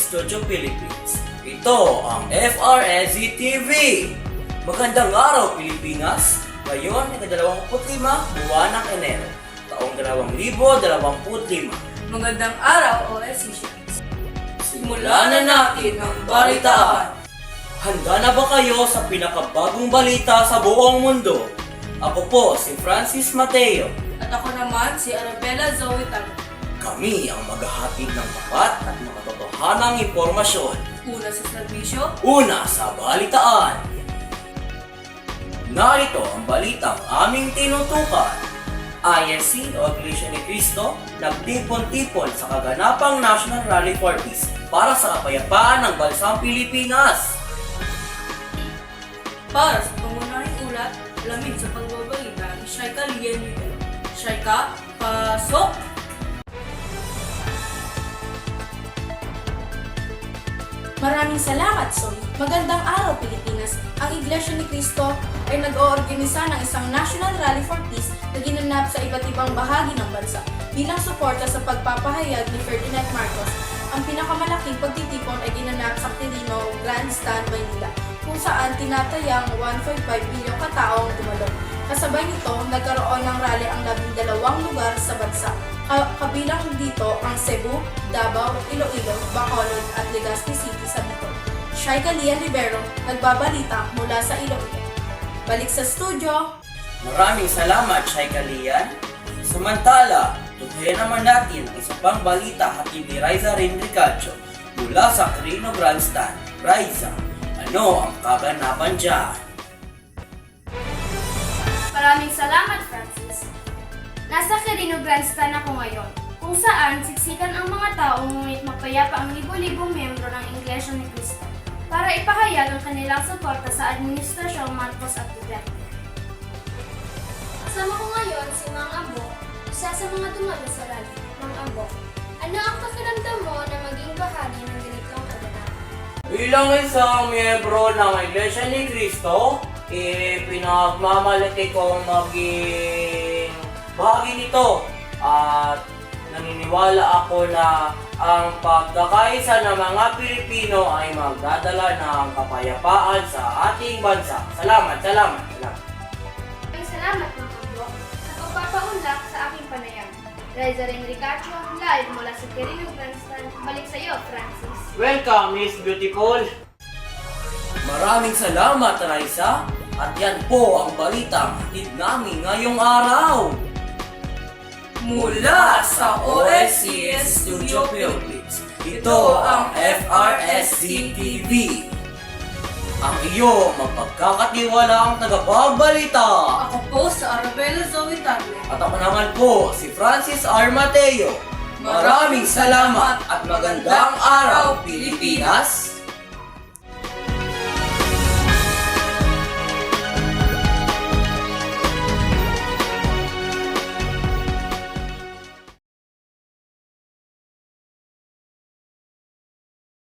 Studio Philippines. Ito ang FRSZ TV. Magandang araw, Pilipinas! Ngayon ay ika-25 buwan ng Enero, taong 2025. Magandang araw, OSCians. Simulan na natin ang balitaan. Handa na ba kayo sa pinakabagong balita sa buong mundo? Ako po si Francis Mateo. At ako naman si Arabella Zoe Tago. Kami ang maghahatid ng tapat at mga totohanang impormasyon. Una sa serbisyo, Una sa balitaan. Narito ang balitang aming tinutukan. ISC o Iglesia ni Cristo nagtipon-tipon sa kaganapang National Rally for Peace para sa kapayapaan ng bansang Pilipinas. para sa pangunahing ulat, lamig sa pagbabalita ni Shaika Lian Rivero. Shaika, pasok! Maraming salamat, Soy. Magandang araw, Pilipinas. Ang Iglesia ni Cristo ay nag-oorganisa ng isang National Rally for Peace na ginanap sa iba't ibang bahagi ng bansa bilang suporta sa pagpapahayag ni Ferdinand Marcos. Ang pinakamalaking pagtitipon ay ginanap sa Quirino Grandstand, Maynila, kung saan tinatayang 1.5 bilyong kataong dumalo. Kasabay nito, nagkaroon ng rally ang 12 lugar sa bansa. Kabilang dito ang Cebu, Davao, Iloilo, Bacolod at Legazpi City sa Bicol. Shaika Lian Rivero, nagbabalita mula sa Iloilo. Balik sa studio! Maraming salamat, Shaika Lian. Samantala, tutuhin naman natin ang isa pang balita hatid ni Riza Rinricacho mula sa Quirino Grandstand. Riza, ano ang kaganapan dyan? Maraming salamat, Francis. Nasa Quirino Grandstand ako ngayon, kung saan siksikan ang mga tao ngunit mapayapa ang libo-libong miyembro ng Iglesia ni Cristo para ipahayag ang kanilang suporta sa Administrasyong Marcos at Duterte. Kasama ko ngayon si Mang Abo, isa sa mga dumalo sa rally. Mang Abo, ano ang pakiramdam mo na maging bahagi ng ganitong kaganapan? Bilang isang miyembro ng Iglesia ni Cristo, pinagmamalaki kong maging bahagi nito at naniniwala ako na ang pagkakaisa ng mga Pilipino ay magdadala ng kapayapaan sa ating bansa. Salamat. Maraming salamat, Mang Abo, sa pagpapaunlak sa aking panayam. Riza Rinricacho, live mula sa Quirino Grandstand. Balik sa iyo, Francis. Welcome, Miss Beautiful! Maraming salamat, Raisa! At yan po ang balitang hatid namin ngayong araw! Mula sa OSCS Studio Philippines, ito ang FRSZ TV. Ang iyong mapagkakatiwalaang tagapagbalita. Ako po sa Arabella Zoe Tago. At ako naman po, si Francis R. Mateo. Maraming salamat at magandang araw, Pilipinas!